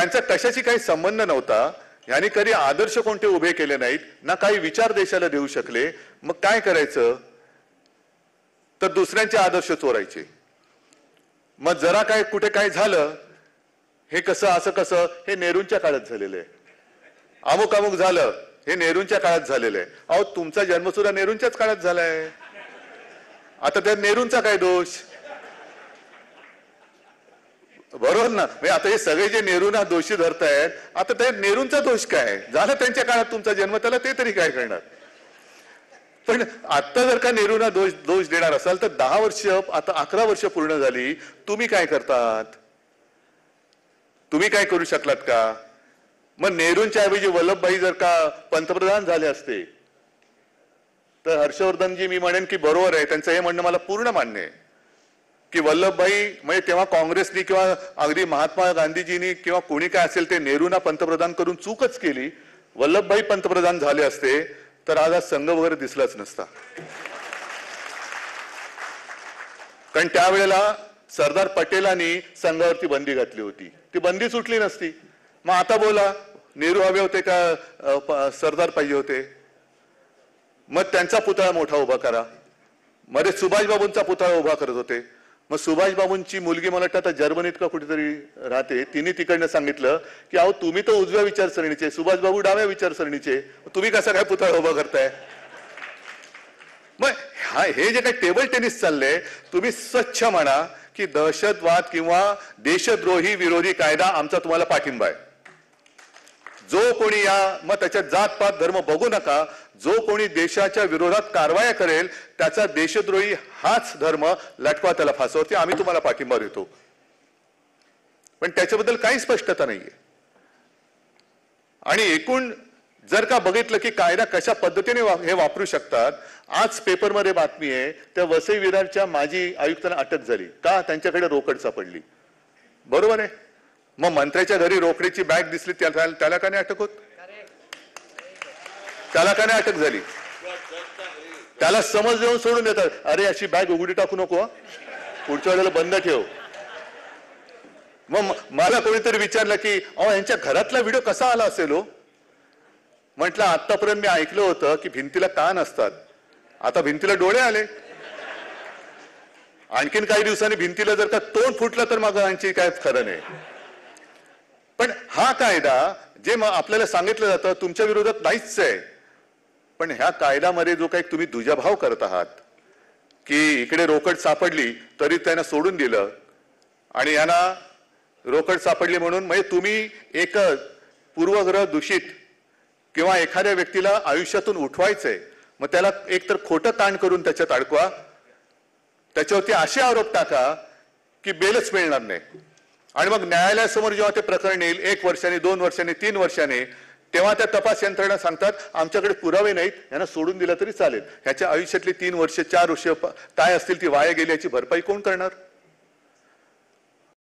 त्यांचा कशाशी काही संबंध नव्हता, यांनी कधी आदर्श कोणते उभे केले नाहीत ना, काही विचार देशाला देऊ शकले. मग काय करायचं तर दुसऱ्यांचे आदर्श चोरायचे. मग जरा काय कुठे काय झालं, हे कसं असं कसं, हे नेहरूंच्या काळात झालेलं आहे. अमुक अमुक झालं, हे नेहरूंच्या काळात झालेलं आहे. अहो तुमचा जन्म सुद्धा नेहरूंच्याच काळात झालाय. आता त्या नेहरूंचा काय दोष, बरोबर ना. म्हणजे आता हे सगळे जे नेहरूंना दोषी धरतायत, आता त्या नेहरूंचा दोष काय झालं, त्यांच्या काळात तुमचा जन्म, त्याला ते तरी काय करणार. पण आता जर का नेहरूंना दोष देणार असाल तर 10 वर्ष, आता 11 वर्ष पूर्ण झाली, तुम्ही काय करतात, तुम्ही काय करू शकलात का. मग नेहरूंच्या ऐवजी वल्लभभाई जर का पंतप्रधान झाले असते तर हर्षवर्धनजी मी म्हणेन की बरोबर आहे, त्यांचं हे म्हणणं मला पूर्ण मान्य आहे की वल्लभभाई म्हणजे तेव्हा काँग्रेसनी किंवा अगदी महात्मा गांधीजींनी किंवा कोणी काय असेल ते नेहरूंना पंतप्रधान करून चूकच केली. वल्लभभाई पंतप्रधान झाले असते तर आज संघ वगैरे दिसलाच नसता. कारण त्यावेळेला सरदार पटेलांनी संघावरती बंदी घातली होती, ती बंदी सुटली नसती. मग आता बोला, नेहरू हवे होते का सरदार पाहिजे होते. मग त्यांचा पुतळा मोठा उभा करा. मध्ये सुभाषबाबूंचा पुतळा उभा करत होते. मग सुभाषबाबूंची मुलगी मला वाटतं आता जर्मनीत का कुठेतरी राहते, तिने तिकडनं सांगितलं की अहो तुम्ही तर उजव्या विचारसरणीचे, सुभाषबाबू डाव्या विचारसरणीचे, तुम्ही कसा काय पुतळा उभा करताय. मग हे जे काही टेबल टेनिस चाललंय, तुम्ही स्वच्छ म्हणा की दहशतवाद किंवा देशद्रोही विरोधी कायदा आमचा तुम्हाला पाठिंबा आहे. जो कोणी मग त्याच्यात जातपात धर्म बघू नका, जो कोणी देशाच्या विरोधात कारवाया करेल त्याचा देशद्रोही हाच धर्म, लटकवा त्याला फासावरती, आम्ही तुम्हाला पाठिंबा देतो. पण त्याच्याबद्दल काही स्पष्टता नाहीये. आणि एकूण जर का बघितलं की कायदा कशा पद्धतीने हे वापरू शकतात, आज पेपरमध्ये बातमी आहे त्या वसई विरारच्या माजी आयुक्तांना अटक झाली का, त्यांच्याकडे रोकड सापडली. बरोबर आहे. मग मंत्र्याच्या घरी रोकडीची बॅग दिसली, त्याला का नाही अटक होत, त्याला का नाही अटक झाली. त्याला समज देऊन सोडून देतात, अरे अशी बॅग उघडी टाकू नको, पुढच्या वेळेला बंद ठेव. मग मला कोणीतरी विचारलं की अहो यांच्या घरातला व्हिडिओ कसा आला असेल हो. म्हटलं आतापर्यंत मी ऐकलं होतं की भिंतीला कान असतात, आता भिंतीला डोळे आले. आणखीन काही दिवसांनी भिंतीला जर का तोंड फुटलं तर मग आणखी काय खरं नाही. पण हा कायदा जे आपल्याला सांगितलं जातं तुमच्या विरोधात नाहीच आहे, पण ह्या कायद्यामध्ये जो काही तुम्ही दुजाभाव करत आहात की इकडे रोकड सापडली तरी त्यांना सोडून दिलं आणि यांना रोकड सापडली म्हणून, म्हणजे तुम्ही एक पूर्वग्रह दूषित किंवा एखाद्या व्यक्तीला आयुष्यातून उठवायचंय, मग त्याला एकतर खोटं ताण करून त्याच्यात अडकवा, त्याच्यावरती असे आरोप टाका की बेलच मिळणार नाही. आणि मग न्यायालयासमोर जेव्हा ते प्रकरण येईल 1 वर्षाने 2 वर्षाने 3 वर्षाने, तेव्हा त्या तपास यंत्रणा सांगतात आमच्याकडे पुरावे नाहीत, यांना सोडून दिलं तरी चालेल. ह्याच्या आयुष्यातली 3 वर्ष 4 वर्ष काय असतील ती वाया गेल्याची भरपाई कोण करणार.